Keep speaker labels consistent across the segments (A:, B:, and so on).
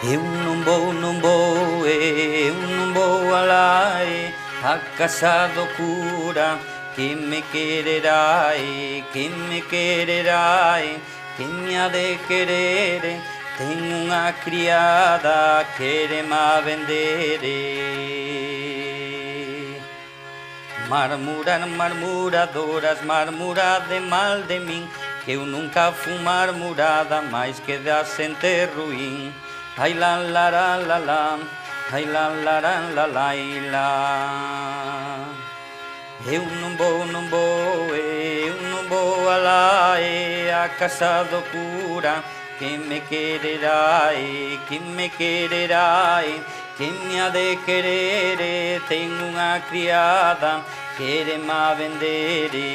A: Eu non vou alá a casa do cura. Que me quererai, que me ha de querer. Ten unha criada, quérema vendere. Marmurar, marmuradoras, marmurade mal de min, que eu nunca fun marmurada, máis que da xente ruín. Ai la la la la la, ai la la la la la la. Eu non vou alá a casa do cura. Que me quererai, que me ha de querer. Ten unha criada, quérema vendere.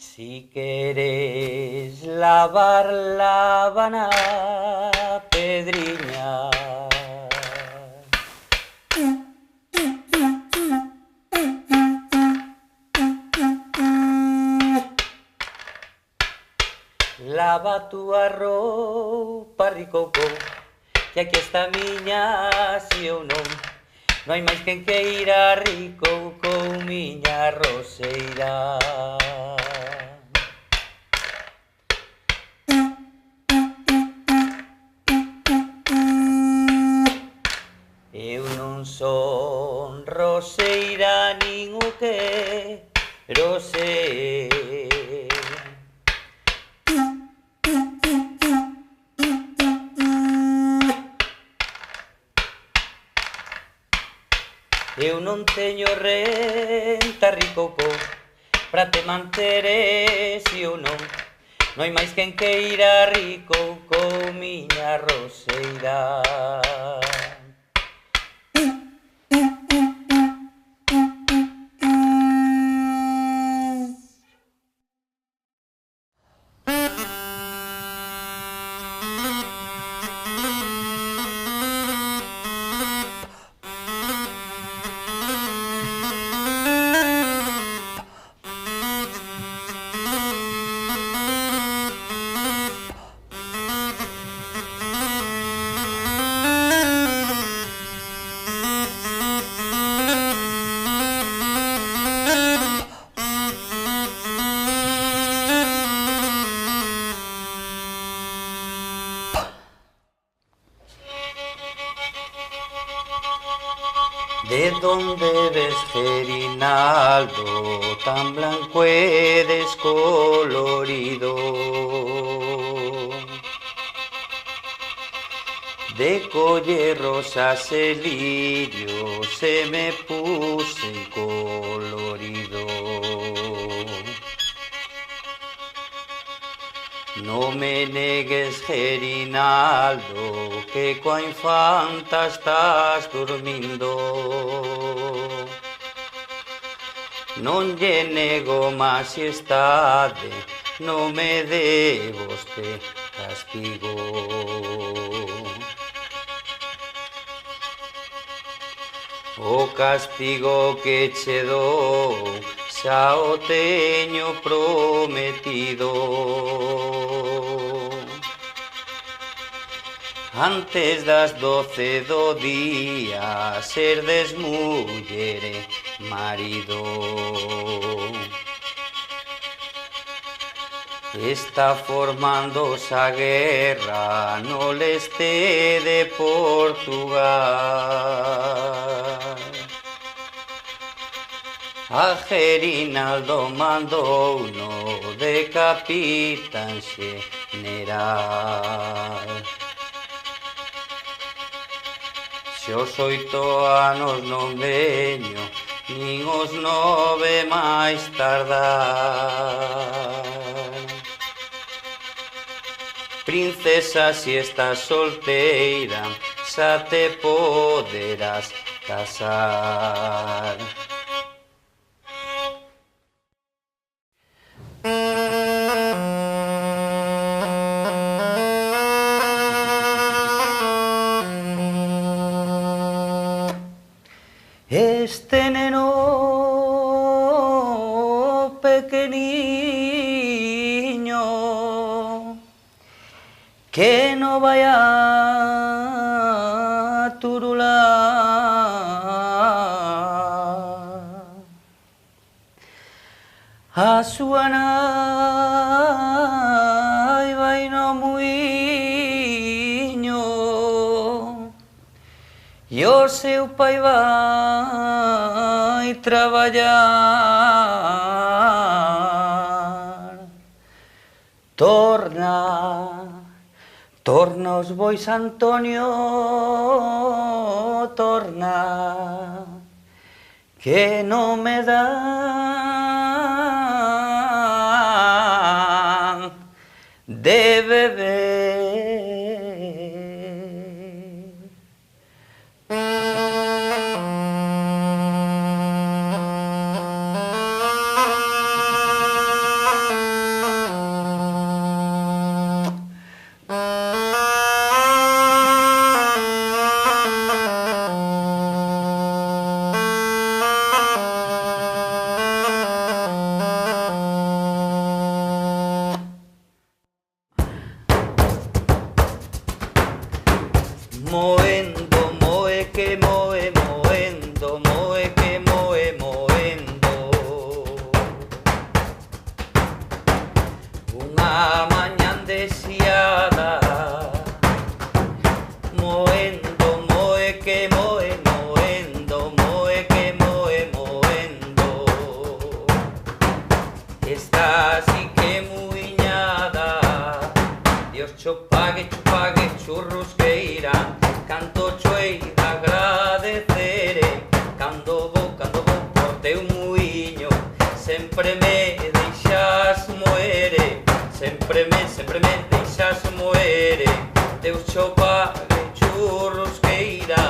A: Si queres lavar, lávana, Pedriña. Lava a túa roupa, ricouco, que aquí está a miña, si eu non. Non hai máis quen queira, ricouco, miña roseira. Eu non son roseira, nin o que rosei. Eu non teño renta, ricouco, pra te manter, si ou non. Non hai máis quen queira, ricouco, miña roseira. De donde ves, Gerinaldo, tan blanco e descolorido? De coller rosas e lirios se me puse colorido. Non me negues, Gerinaldo, que coa infanta estás dormindo. Non lle nego majestade, non me de voste castigo. O castigo que che dou xa o teño prometido. Antes das 12 do día serdes muller e marido. Está formándose a guerra no leste de Portugal. A Gerinaldo mandou no de capitán xeneral. Se os 8 anos non veño, nin os 9 máis tardar. Princesa, si estás solteira, xa te poderás casar. Este neno pequeniño que no vaya a turular a súa nai vai no muiño e o seu pai vai traballar. Torna os bois, Antonio, torna, que non me dan de beber. Moendo, moe que moe, moendo, moe que moe, moendo. Unha mañán deseada, moendo, moe que moe, moendo, moe que moe, moendo. Está así que muiñada, Dios chupague, chupague, churros que irán. Canto choei de agradecer, cando vou por teu muiño, sempre me deixas moere, sempre me deixas moere, Deus cho pague churros que irá.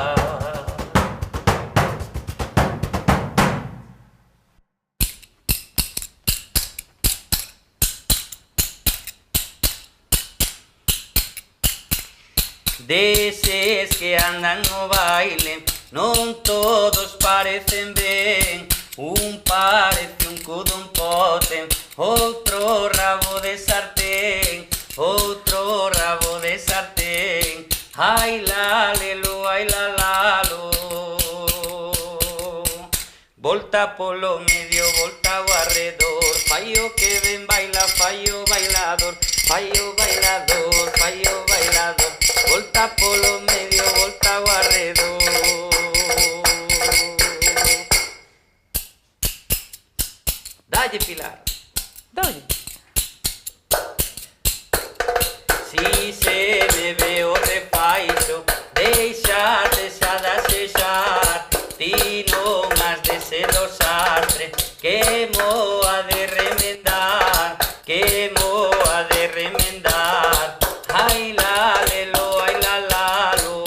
A: Deses que andan no baile, non todos parecen ben. Un parece un cudo, un pote, outro rabo de sartén, outro rabo de sartén. Ai la lelo, ai la lalo. Volta polo medio, volta ao arredor, fai o que ven baila, fai o bailador, fai o bailador, fai o bailador. Volta polo medio, volta ao arredor. Dalle, Pilar, dalle. Si se me ve o refaixo, deixarte xa de asexar, ti non has de ser o sastre, que mo ha de remendar, que mo ha de remendar. Ai la lelo, ai la lalo.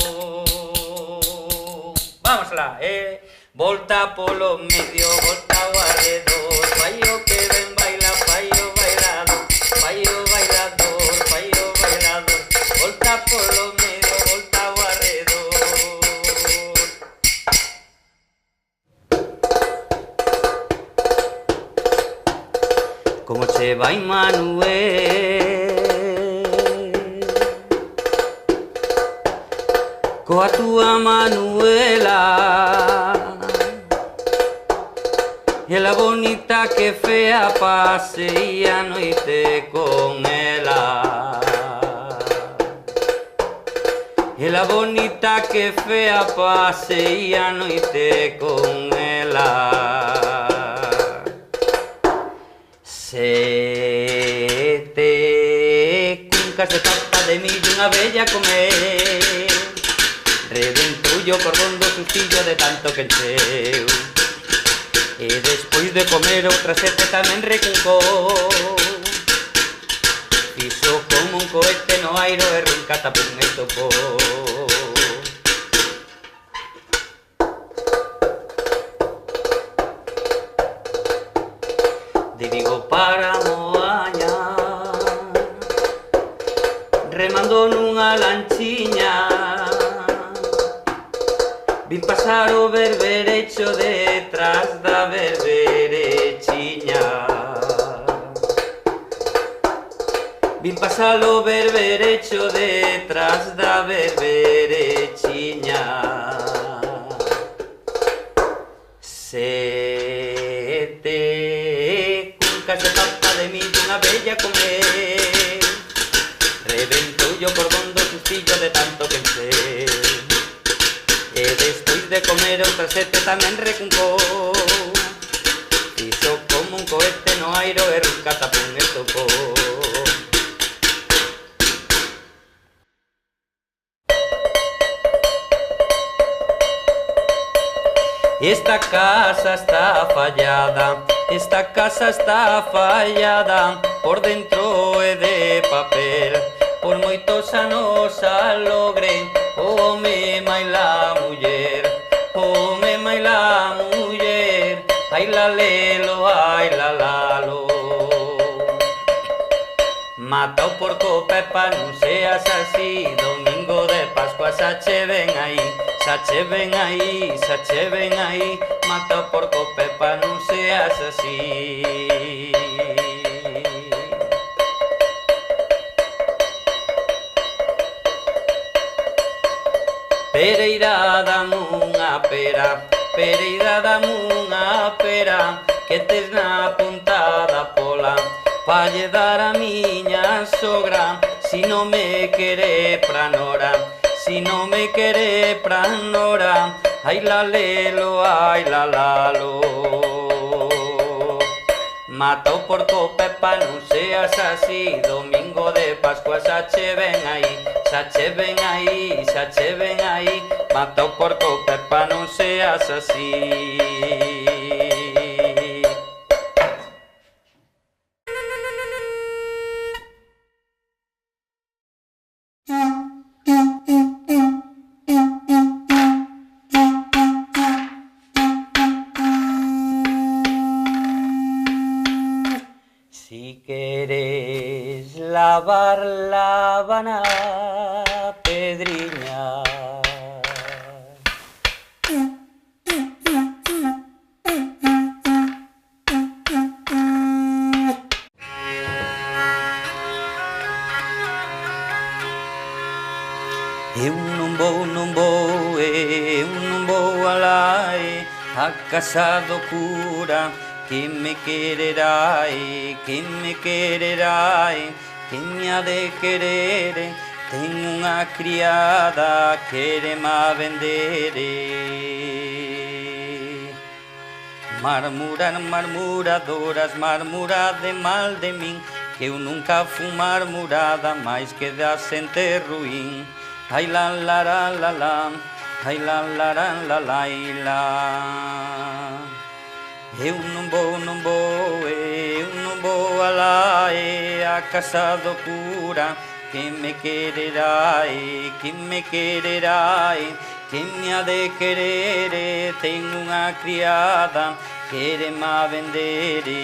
A: Vámosla, volta polo medio, volta ao arredor, fai o que ven baila, fai o bailador, fai o bailador, fai o bailador. Volta polo medio, volta ao arredor. Como che vai, Manuel? coa túa Manuela, ela bonita que fea pasei a noite con ela. Ela bonita que fea pasei a noite con ela. Sete cuncas de papa de millo unha bella comer, reventou o cordón do sustillo de tanto que encheu. E despois de comer outra sete tamén recuncou, fixo como un cohete no airo e runcatapum e topou. De Vigo para Moaña, remando nunha lanchiña, vin pasar o berberecho detrás da berberechiña. Vin pasar o berberecho detrás da berberechiña. Sete cuncas de papa de millo unha bella comer, reventou o cordón do sustillo de tanto que encheu. E despois de comer outra sete tamén recuncou, fixo como un cohete no airo e runcatapum e topou. Esta casa está fallada, esta casa está fallada, por dentro é de papel, por moitos anos alogre, o home maila muller, o home maila muller, ai la lelo, ai la lalo. Mata o porco Pepa, non seas así, domingo de Pascua xa che ven aí, xa che ven aí, xa che ven aí, mata o porco Pepa, non seas así. Pereira dame unha pera, Pereira dame unha pera, que tes na punta da pola, pa lle dar a miña sogra, si non me quere pra nora, si non me quere pra nora, ai la lelo, ai la lalo. Mata o porco Pepa, non seas así, domingo de Pascua xa che ven aí, xa che ven aí, xa che ven aí, mata o porco Pepa, non seas así. Si queres lavar la Habana, Pedriña, eu non vou alai a casa do cura, que me quererai, que me quererai, que me ha de querer, ten unha criada, quere-ma vendere. Marmurar, marmuradoras, marmura de mal de min, que eu nunca fun marmurada, máis que da xente ruín. Ai la la la la la, ai la la la la la la. Eu non vou alá a casa do cura, que me quererai, que me quererai, que me ha de querer, ten unha criada, quere-ma vendere.